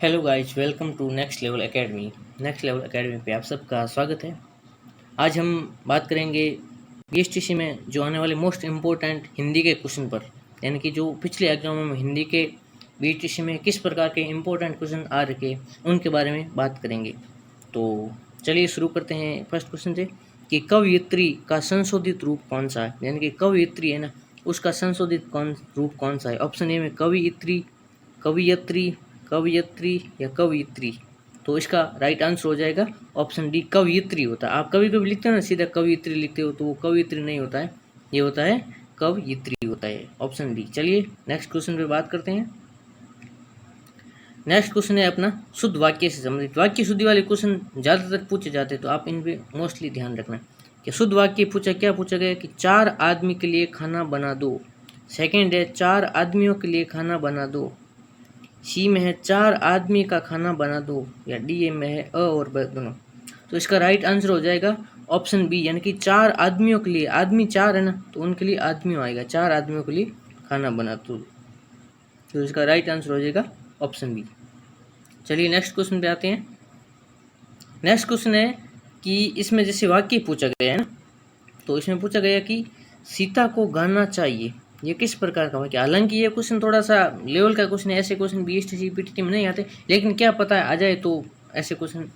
Hello guys, welcome to next level academy. Next level academy पे आप सबका स्वागत है। आज हम बात करेंगे बीएसटीसी में जो आने वाले मोस्ट इम्पोर्टेंट हिंदी के क्वेश्चन पर, यानी कि जो पिछले एग्जामों में हिंदी के बीएसटीसी में किस प्रकार के इम्पोर्टेंट क्वेश्चन आ रखे उनके बारे में बात करेंगे। तो चलिए शुरू करते हैं फर्स्ट क्वेश्चन से कि कवयित्री का संशोधित रूप कौन सा है। यानी कि कवयित्री है ना, उसका संशोधित रूप कौन सा है। ऑप्शन ए में कवयित्री, कवियत्री, कवयित्री या कवियत्री। तो इसका राइट आंसर हो जाएगा ऑप्शन डी, कवयित्री होता है। आप कभी कभी लिखते हो ना सीधा कवयित्री लिखते हो, तो वो कवयित्री नहीं होता है, ये होता है कवयित्री होता है, ऑप्शन डी। चलिए नेक्स्ट क्वेश्चन पे बात करते हैं। नेक्स्ट क्वेश्चन है अपना शुद्ध वाक्य से संबंधित। वाक्य शुद्धि वाले क्वेश्चन ज़्यादातर पूछे जाते हैं, तो आप इन पे मोस्टली ध्यान रखना कि शुद्ध वाक्य क्या पूछा गया कि 4 आदमी के लिए खाना बना दो। सेकेंड है 4 आदमियों के लिए खाना बना दो। सी में है 4 आदमी का खाना बना दो, या डी में है अ और ब दोनों। तो इसका राइट आंसर हो जाएगा ऑप्शन बी, यानी कि 4 आदमियों के लिए। आदमी 4 है ना, तो उनके लिए आदमियों आएगा, 4 आदमियों के लिए खाना बना दो। तो इसका राइट आंसर हो जाएगा ऑप्शन बी। चलिए नेक्स्ट क्वेश्चन पे आते हैं। नेक्स्ट क्वेश्चन है कि इसमें जैसे वाक्य पूछा गया है ना, तो इसमें पूछा गया कि सीता को गाना चाहिए, ये किस प्रकार का वाक्य। हालांकि ये क्वेश्चन थोड़ा सा लेवल का क्वेश्चन है, ऐसे क्वेश्चन बीएसटीसी पीटीटी में नहीं आते, लेकिन क्या पता आ जाए तो ऐसे क्वेश्चन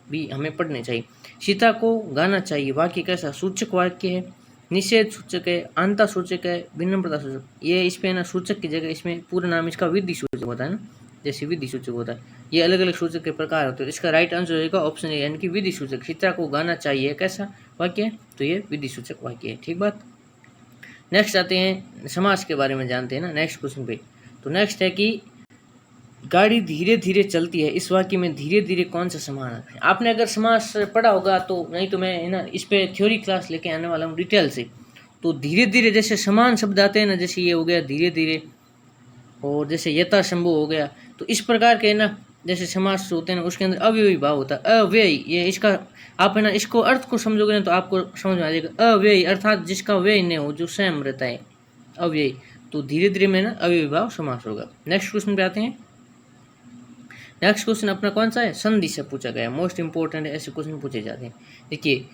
भी हमें पढ़ने चाहिए। सीता को गाना चाहिए वाक्य कैसा, सूचक वाक्य है, निषेध सूचक है, आंता सूचक है, विनम्रता सूचक। ये इस पे ना सूचक की जगह इसमें पूरा नाम इसका विधि सूचक होता है ना, जैसे विधि सूचक होता है, ये अलग अलग सूचक के प्रकार होते हैं। इसका राइट आंसर होगा ऑप्शन ए, यानी कि विधि सूचक। सीता को गाना चाहिए कैसा वाक्य है, तो ये विधि सूचक वाक्य है। ठीक बात। नेक्स्ट आते हैं समास के बारे में जानते हैं ना नेक्स्ट क्वेश्चन पे। तो नेक्स्ट है कि गाड़ी धीरे धीरे चलती है, इस वाक्य में धीरे धीरे कौन सा समास है। आपने अगर समास पढ़ा होगा तो, नहीं तो मैं है ना इस पे थ्योरी क्लास लेके आने वाला हूँ डिटेल से। तो धीरे धीरे जैसे समान शब्द आते हैं ना, जैसे ये हो गया धीरे धीरे, और जैसे यथासंभव हो गया, तो इस प्रकार के ना जैसे समास होते हैं ना, उसके अंदर अव्ययी भाव होता है, अव्ययी। ये इसका आप है ना इसको अर्थ को समझोगे ना तो आपको समझ में आ जाएगा। अव्ययी अर्थात जिसका व्यय नहीं हो, जो स्वयं रहता है, अव्ययी। तो धीरे धीरे में ना अव्ययी भाव समास होगा। नेक्स्ट क्वेश्चन पे आते हैं। नेक्स्ट क्वेश्चन अपना कौन सा है, संधि से पूछा गया, मोस्ट इंपॉर्टेंट है, ऐसे क्वेश्चन पूछे जाते हैं। देखिए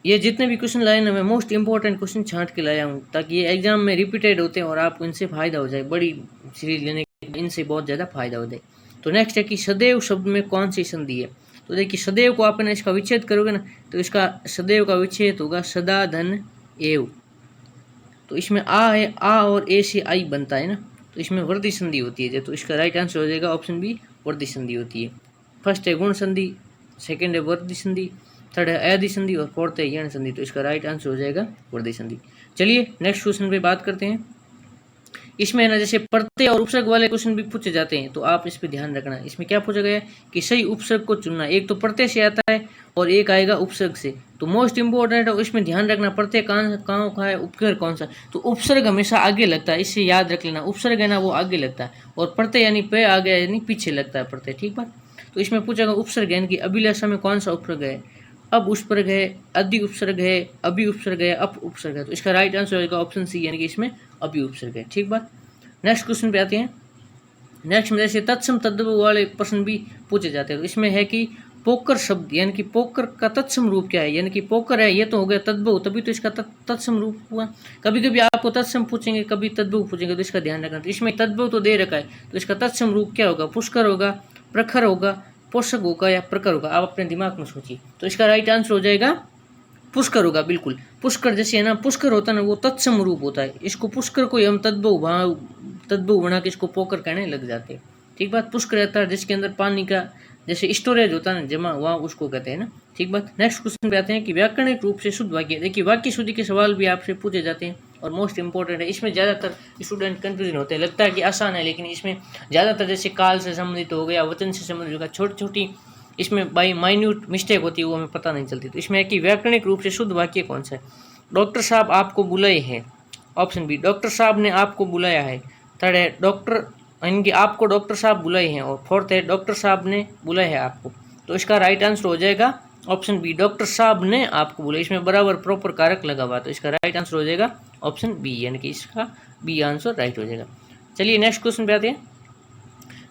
ये जितने भी क्वेश्चन लाए ना, मैं मोस्ट इंपॉर्टेंट क्वेश्चन छांट के लाया हूँ, ताकि ये एग्जाम में रिपीटेड होते हैं और आपको इनसे फायदा हो जाए। बड़ी सीरीज लेने के इनसे बहुत ज़्यादा फायदा हो जाए। तो नेक्स्ट है कि सदैव शब्द में कौन सी संधि है। तो देखिए सदैव को आपने इसका विच्छेद करोगे ना, तो इसका सदैव का विच्छेद होगा सदा धन एव। तो इसमें आ है, आ और ए से आई बनता है ना, तो इसमें वर्धी संधि होती है। तो इसका राइट आंसर हो जाएगा ऑप्शन बी, वर्धी संधि होती है। फर्स्ट है गुण संधि, सेकेंड है वर्धी संधि, थर्ड है अयधि संधि और फोर्थ है यण संधि। तो इसका राइट आंसर हो जाएगा वर्धी संधि। चलिए नेक्स्ट क्वेश्चन पे बात करते हैं। इसमें ना जैसे प्रत्यय और उपसर्ग वाले क्वेश्चन भी पूछे जाते हैं, तो आप इस पे ध्यान रखना। इसमें क्या पूछा गया है कि सही उपसर्ग को चुनना। एक तो प्रत्यय से आता है और एक आएगा उपसर्ग से। तो मोस्ट इंपॉर्टेंट है, इसमें ध्यान रखना प्रत्यय कहाँ का है, उपसर्ग कौन सा। तो उपसर्ग हमेशा आगे लगता है, इससे याद रख लेना। उपसर्ग है ना वो आगे लगता है, और प्रत्यय यानी पे आ गया यानी पीछे लगता है प्रत्यय। ठीक बात। तो इसमें पूछा गया उपसर्ग यानी कि अभिलाषा में कौन सा उपसर्ग है। अब उपसर्ग है, अधि उपसर्ग है, अभि उपसर्ग है, अप उपसर्ग है। तो इसका राइट आंसर होगा ऑप्शन सी, यानी कि इसमें अभि उपसर्ग है। ठीक बात। नेक्स्ट क्वेश्चन पे आते हैं। नेक्स्ट में जैसे तत्सम तद्भव वाले प्रश्न भी पूछे जाते हैं। तो इसमें है कि पोकर शब्द, यानी कि पोकर का तत्सम रूप क्या है। यानी कि पोकर है, ये तो हो गया तद्भव, तभी तो इसका तत्सम रूप हुआ। कभी कभी आपको तत्सम पूछेंगे, कभी तद्भव पूछेंगे, तो इसका ध्यान रखना। तो इसमें तद्भव तो दे रखा है, तो इसका तत्सम रूप क्या होगा, पुष्कर होगा, प्रखर होगा, पोषक होगा या प्रखर होगा। आप अपने दिमाग में सोचिए। तो इसका राइट आंसर हो जाएगा पुष्कर होगा। बिल्कुल पुष्कर जैसे है ना, पुष्कर होता है ना वो तत्सम रूप होता है। इसको पुष्कर को हम तद्भव बना के इसको पोकर कहने लग जाते हैं। ठीक बात। पुष्कर रहता है जिसके अंदर पानी का जैसे स्टोरेज होता है ना जमा, वहाँ उसको कहते हैं ना। ठीक बात। नेक्स्ट क्वेश्चन पे आते हैं कि व्याकरणिक रूप से शुद्ध वाक्य। देखिए वाक्य शुद्धि के सवाल भी आपसे पूछे जाते हैं और मोस्ट इंपॉर्टेंट है। इसमें ज़्यादातर स्टूडेंट कंफ्यूजन होते हैं, लगता है कि आसान है, लेकिन इसमें ज़्यादातर जैसे काल से संबंधित हो गया, वचन से संबंधित हो गया, छोटी छोटी इसमें बाई माइन्यूट मिस्टेक होती है, वो हमें पता नहीं चलती। तो इसमें है कि व्याकरणिक रूप से शुद्ध वाक्य कौन सा है। डॉक्टर साहब आपको बुलाए हैं, ऑप्शन बी, डॉक्टर साहब ने आपको बुलाया है। थर्ड है डॉक्टर, यानी कि आपको डॉक्टर साहब बुलाए हैं। और फोर्थ है डॉक्टर साहब ने बुलाया है आपको। तो इसका राइट आंसर हो जाएगा ऑप्शन बी, डॉक्टर साहब ने आपको बुलाया। इसमें बराबर प्रॉपर कारक लगा हुआ, तो इसका राइट आंसर हो जाएगा ऑप्शन बी, यानी कि इसका बी आंसर राइट हो जाएगा। चलिए नेक्स्ट क्वेश्चन पे आते हैं।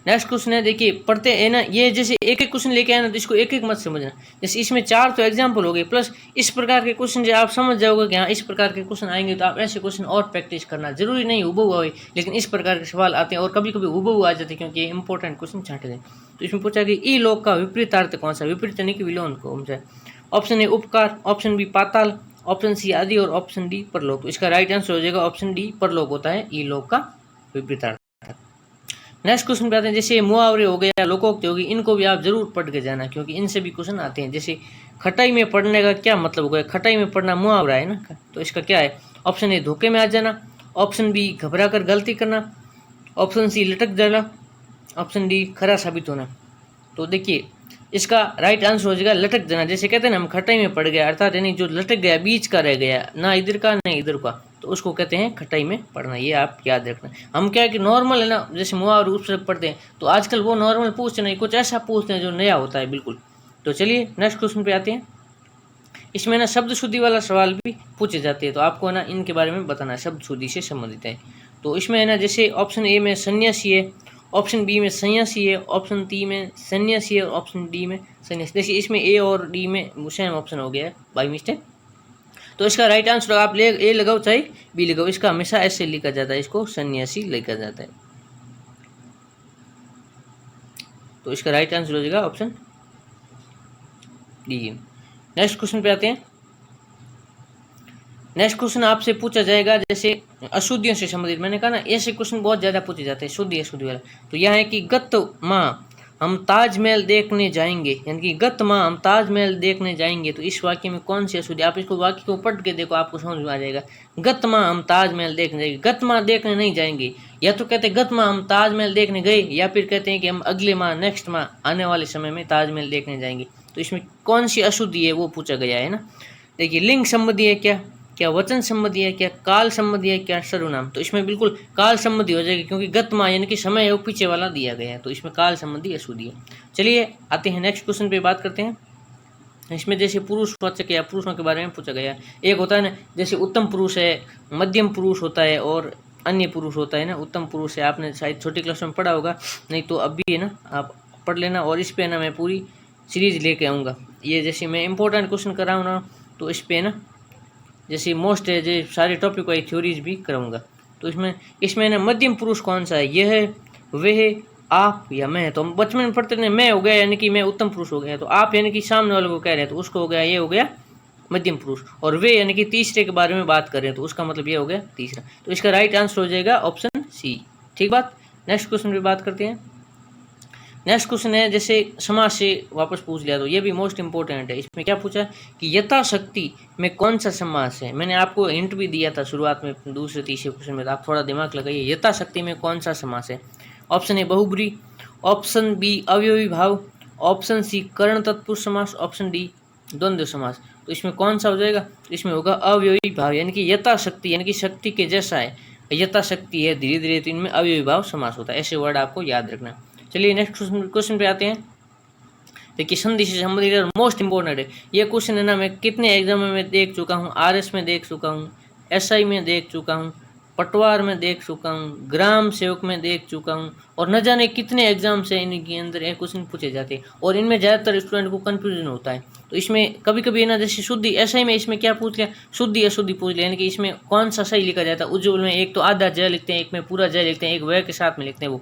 नेक्स्ट क्वेश्चन है, देखिए पढ़ते हैं ना, ये जैसे एक एक क्वेश्चन लेके आए ना तो इसको एक एक मत समझना। जैसे इसमें 4 तो एग्जाम्पल हो गए, प्लस इस प्रकार के क्वेश्चन जो आप समझ जाओगे कि हाँ इस प्रकार के क्वेश्चन आएंगे, तो आप ऐसे क्वेश्चन और प्रैक्टिस करना। जरूरी नहीं हुबहू आए, लेकिन इस प्रकार के सवाल आते हैं और कभी कभी हुबहू आ जाते हैं, क्योंकि ये इंपॉर्टेंट क्वेश्चन छांटे हैं। तो इसमें पूछा कि ई लोक का विपरीतार्थ कौन सा, विपरीत यानी कि विलोम कौन सा है। ऑप्शन ए उपकार, ऑप्शन बी पाताल, ऑप्शन सी आदि और ऑप्शन डी परलोक। तो इसका राइट आंसर हो जाएगा ऑप्शन डी परलोक होता है ई लोक का विपरीतार्थ। नेक्स्ट क्वेश्चन पे आते हैं, जैसे मुहावरे हो गए या लोकोक्ति होगी, इनको भी आप जरूर पढ़ के जाना, क्योंकि इनसे भी क्वेश्चन आते हैं। जैसे खटाई में पढ़ने का क्या मतलब होगा, खटाई में पढ़ना मुहावरा है ना, तो इसका क्या है। ऑप्शन ए धोखे में आ जाना, ऑप्शन बी घबरा कर गलती करना, ऑप्शन सी लटक जाना, ऑप्शन डी खरा साबित होना। तो देखिए इसका राइट आंसर हो जाएगा लटक जाना। जैसे कहते हैं ना हम खटाई में पड़ गया, अर्थात यानी जो लटक गया, बीच का रह गया, ना इधर का ना इधर का, तो उसको कहते हैं खटाई में पढ़ना। ये आप याद रखना। हम क्या है कि नॉर्मल है ना, जैसे मुहावरे रूप से पढ़ते हैं, तो आजकल वो नॉर्मल पूछते नहीं, कुछ ऐसा पूछते हैं जो नया होता है बिल्कुल। तो चलिए नेक्स्ट क्वेश्चन पे आते हैं। इसमें ना शब्द शुद्धि वाला सवाल भी पूछे जाते हैं, तो आपको ना इनके बारे में बताना है, शब्द शुद्धि से संबंधित है। तो इसमें है ना, जैसे ऑप्शन ए में सन्यासी है, ऑप्शन बी में सन्यासी है, ऑप्शन सी में सन्यासी है, ऑप्शन डी में सन्यासी। देखिए इसमें ए और डी में सेम ऑप्शन हो गया है बाई मिस्टेक। तो इसका राइट आंसर आप ले ए लगाओ चाहे बी लगाओ, इसका हमेशा ऐसे लिखा जाता है, इसको सन्यासी लिखा जाता है। तो इसका राइट आंसर हो जाएगा ऑप्शन डी। नेक्स्ट क्वेश्चन पे आते हैं। नेक्स्ट क्वेश्चन आपसे पूछा जाएगा जैसे अशुद्धियों से संबंधित। मैंने कहा ना ऐसे क्वेश्चन बहुत ज्यादा पूछे जाते हैं, शुद्धि अशुद्धि वाला। तो यह है कि गत माह हम ताजमहल देखने जाएंगे, यानी कि गत माह हम ताजमहल देखने जाएंगे, तो इस वाक्य में कौन सी अशुद्धि। आप इसको वाक्य को पढ़ के देखो, आपको समझ में आ जाएगा। गत माह हम ताजमहल देखने जाएंगे, गत माह देखने नहीं जाएंगे, या तो कहते हैं गत माह हम ताजमहल देखने गए, या फिर कहते हैं कि हम अगले माह नेक्स्ट माह आने वाले समय में ताजमहल देखने जाएंगे। तो इसमें कौन सी अशुद्धि है वो पूछा गया है ना। देखिए लिंग संबंधी है क्या, क्या वचन संबंधी है, क्या काल संबंधी है, क्या सर्वनाम। तो इसमें बिल्कुल काल संबंधी हो जाएगी, क्योंकि गत माह यानी कि समय है वो पीछे वाला दिया गया है, तो इसमें काल संबंधी अशुद्धि है। चलिए आते हैं नेक्स्ट क्वेश्चन पे बात करते हैं। इसमें जैसे पुरुषवाचक या पुरुषों के बारे में पूछा गया है। एक होता है ना जैसे उत्तम पुरुष है, मध्यम पुरुष होता है और अन्य पुरुष होता है ना। उत्तम पुरुष है आपने शायद छोटी क्लास में पढ़ा होगा, नहीं तो अभी है ना आप पढ़ लेना। और इस पे ना मैं पूरी सीरीज लेके आऊँगा। ये जैसे मैं इंपॉर्टेंट क्वेश्चन कर रहा हूँ ना, तो इस पे ना जैसे मोस्ट है जो सारे टॉपिक वाइज थ्योरीज भी कराऊंगा। तो इसमें ना मध्यम पुरुष कौन सा है, यह है, वह, आप या मैं। तो हम बचपन में पढ़ते थे मैं हो गया यानी कि मैं उत्तम पुरुष हो गया, तो आप यानी कि सामने वाले को कह रहे हैं तो उसको हो गया, ये हो गया मध्यम पुरुष। और वे यानी कि तीसरे के बारे में बात कर रहे हैं, तो उसका मतलब ये हो गया तीसरा। तो इसका राइट आंसर हो जाएगा ऑप्शन सी। ठीक बात। नेक्स्ट क्वेश्चन पे बात करते हैं। नेक्स्ट क्वेश्चन है जैसे समास से वापस पूछ लिया, तो ये भी मोस्ट इंपॉर्टेंट है। इसमें क्या पूछा कि यथाशक्ति में कौन सा समास है। मैंने आपको हिंट भी दिया था शुरुआत में दूसरे तीसरे क्वेश्चन में, तो आप थोड़ा दिमाग लगाइए। यथाशक्ति में कौन सा समास है। ऑप्शन ए बहुब्री, ऑप्शन बी अवयवी भाव, ऑप्शन सी कर्ण तत्पुरुष समास, ऑप्शन डी द्वंद्व समास। तो इसमें कौन सा हो जाएगा, इसमें होगा अवयवी भाव, यानी कि यथाशक्ति यानी कि शक्ति के जैसा है, यथाशक्ति है धीरे धीरे, तो इनमें अवयवी भाव समास होता है। ऐसे वर्ड आपको याद रखना। चलिए नेक्स्ट क्वेश्चन पे आते हैं। देखिए संधि से संबंधित मोस्ट इंपॉर्टेंट है ये क्वेश्चन है ना। मैं कितने एग्जाम में देख चुका हूँ, आरएस में देख चुका हूँ, एसआई में देख चुका हूँ, पटवार में देख चुका हूँ, ग्राम सेवक में देख चुका हूँ, और न जाने कितने एग्जाम से इनके अंदर ये क्वेश्चन पूछे जाते हैं, और इनमें ज़्यादातर स्टूडेंट को कन्फ्यूजन होता है। तो इसमें कभी कभी ना जैसे शुद्धि एसआई में इसमें क्या पूछ लिया, शुद्धि अशुद्धि पूछ लिया, यानी कि इसमें कौन सा सही लिखा जाता है। उज्ज्वल में एक तो आधा जय लिखते हैं, एक में पूरा जय लिखते हैं, एक वह के साथ में लिखते हैं वो।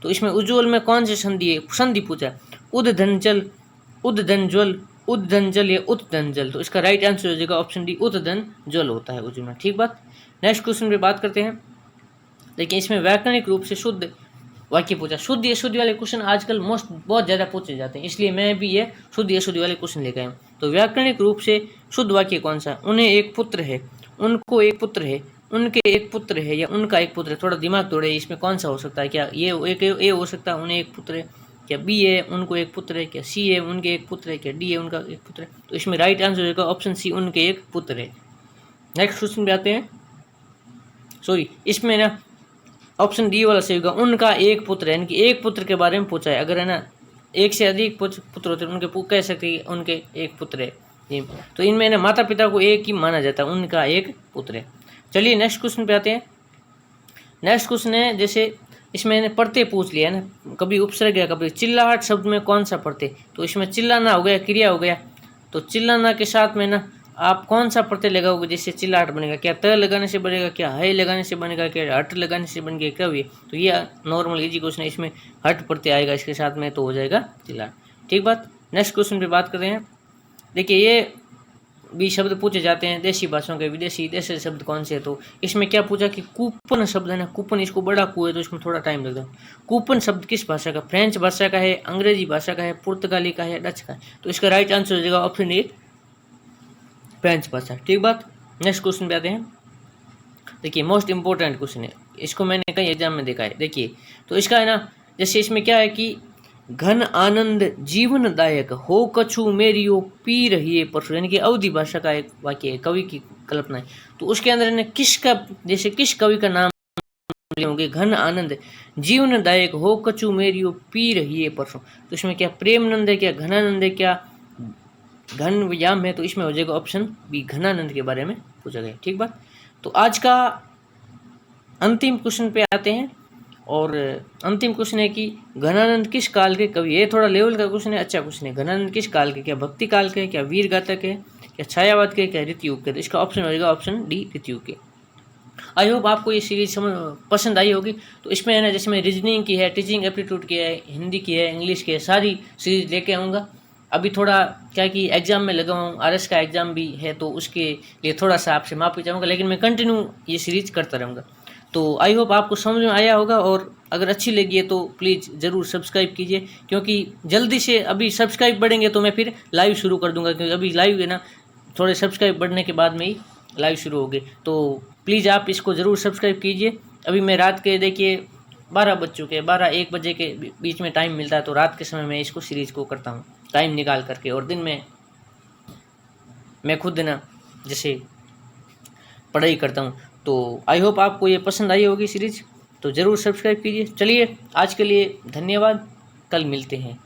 तो इसमें उज्ज्वल में कौन सी संधि है, संधि पूछा उद्धंजल, उद्धंजल, उद्धंजल या उद्धंजल। तो इसका राइट आंसर हो जाएगा ऑप्शन डी उद्धंजल होता है उज्ज्वल में। ठीक बात। नेक्स्ट क्वेश्चन पे बात करते हैं। देखिए इसमें व्याकरणिक रूप से शुद्ध वाक्य पूछा। शुद्ध अशुद्धि वाले क्वेश्चन आजकल बहुत ज़्यादा पूछे जाते हैं, इसलिए मैं भी ये शुद्ध अशुद्धि वाले क्वेश्चन लेकर आया हूँ। तो व्याकरणिक रूप से शुद्ध वाक्य कौन सा, उन्हें एक पुत्र है, उनको एक पुत्र है, उनके एक पुत्र है, या उनका एक पुत्र है। थोड़ा दिमाग दौड़े, इसमें कौन सा हो सकता है। क्या ये एक ए हो सकता है, उन्हें एक पुत्र है, क्या बी है उनको एक पुत्र है, क्या सी है उनके एक पुत्र है, क्या डी है उनका एक पुत्र है। तो इसमें राइट आंसर होगा ऑप्शन सी उनके एक पुत्र है। नेक्स्ट क्वेश्चन पे आते हैं। सॉरी इसमें ना ऑप्शन डी वाला सही होगा, उनका एक पुत्र है, यानी कि एक पुत्र के बारे में पूछा है। अगर है ना एक से अधिक पुत्र होते हैं उनके कह सकते हैं उनके एक पुत्र है। तो इनमें ना माता पिता को एक ही माना जाता है, उनका एक पुत्र है। चलिए नेक्स्ट क्वेश्चन पे आते हैं। नेक्स्ट क्वेश्चन है जैसे इसमें मैंने प्रत्यय पूछ लिया है ना, कभी उपसर्ग है कभी चिल्लाहट शब्द में कौन सा प्रत्यय, तो इसमें चिल्लाना हो गया, क्रिया हो गया, तो चिल्लाना के साथ में ना आप कौन सा प्रत्यय लगाओगे जिससे चिल्लाहट बनेगा, क्या त लगाने से बनेगा, क्या है लगाने से बनेगा, क्या हट लगाने से बन गया, क्या हुई, तो ये नॉर्मल इजी क्वेश्चन है, इसमें हट प्रत्यय आएगा इसके साथ में तो हो जाएगा चिल्लाहट। ठीक बात। नेक्स्ट क्वेश्चन पे बात कर रहे हैं। देखिए ये भी शब्द पूछे जाते हैं देशी भाषाओं के, विदेशी देशी शब्द कौन से है, तो इसमें क्या पूछा कि कूपन शब्द है ना, कूपन इसको बड़ा कू है तो इसमें थोड़ा टाइम लगता है। कूपन शब्द किस भाषा का, फ्रेंच भाषा का है, अंग्रेजी भाषा का है, पुर्तगाली का है, डच का है, तो इसका राइट आंसर हो जाएगा ऑप्शन ए फ्रेंच भाषा। ठीक बात। नेक्स्ट क्वेश्चन पे आते हैं। देखिए मोस्ट इंपॉर्टेंट क्वेश्चन है, इसको मैंने कई एग्जाम में देखा है। देखिए तो इसका है ना, जैसे इसमें क्या है कि घन आनंद जीवनदायक हो कछु मेरियो पी रही है परसों, यानी कि अवधि भाषा का एक वाक्य है, कवि की कल्पना है, तो उसके अंदर ने किसका, जैसे किस कवि का नाम होंगे, घन आनंद जीवनदायक हो कछु मेरियो पी रही है परसों, तो इसमें क्या प्रेमनंद है, क्या घनानंद है, क्या घन व्याम है, तो इसमें हो जाएगा ऑप्शन बी घनानंद के बारे में पूछा गया। ठीक बात। तो आज का अंतिम क्वेश्चन पे आते हैं, और अंतिम क्वेश्चन है कि घनानंद किस काल के कवि, ये थोड़ा लेवल का क्वेश्चन है, अच्छा क्वेश्चन है। घनानंद किस काल के, क्या भक्ति काल के, क्या वीर गाथक है, क्या छायावाद के, क्या ऋतयुग के, तो इसका ऑप्शन हो जाएगा ऑप्शन डी ऋतयुग के। आई होप आपको ये सीरीज पसंद आई होगी। तो इसमें है ना, जैसे मैं रीजनिंग की है, टीचिंग एप्टीट्यूड की है, हिंदी की है, इंग्लिश की है, सारी सीरीज लेके आऊँगा। अभी थोड़ा क्या कि एग्जाम में लगा हूँ, आरएस का एग्जाम भी है, तो उसके लिए थोड़ा सा आपसे माफ़ी चाहूँगा, लेकिन मैं कंटिन्यू ये सीरीज करता रहूँगा। तो आई होप आपको समझ में आया होगा, और अगर अच्छी लगी है तो प्लीज़ ज़रूर सब्सक्राइब कीजिए, क्योंकि जल्दी से अभी सब्सक्राइब बढ़ेंगे तो मैं फिर लाइव शुरू कर दूंगा, क्योंकि अभी लाइव है ना, थोड़े सब्सक्राइब बढ़ने के बाद में ही लाइव शुरू होगी। तो प्लीज़ आप इसको ज़रूर सब्सक्राइब कीजिए। अभी मैं रात के देखिए 12 बज चुके हैं, 12-1 बजे के बीच में टाइम मिलता है, तो रात के समय में इसको सीरीज़ को करता हूँ टाइम निकाल करके, और दिन में मैं खुद ना जैसे पढ़ाई करता हूँ। तो आई होप आपको ये पसंद आई होगी सीरीज, तो ज़रूर सब्सक्राइब कीजिए। चलिए आज के लिए धन्यवाद, कल मिलते हैं।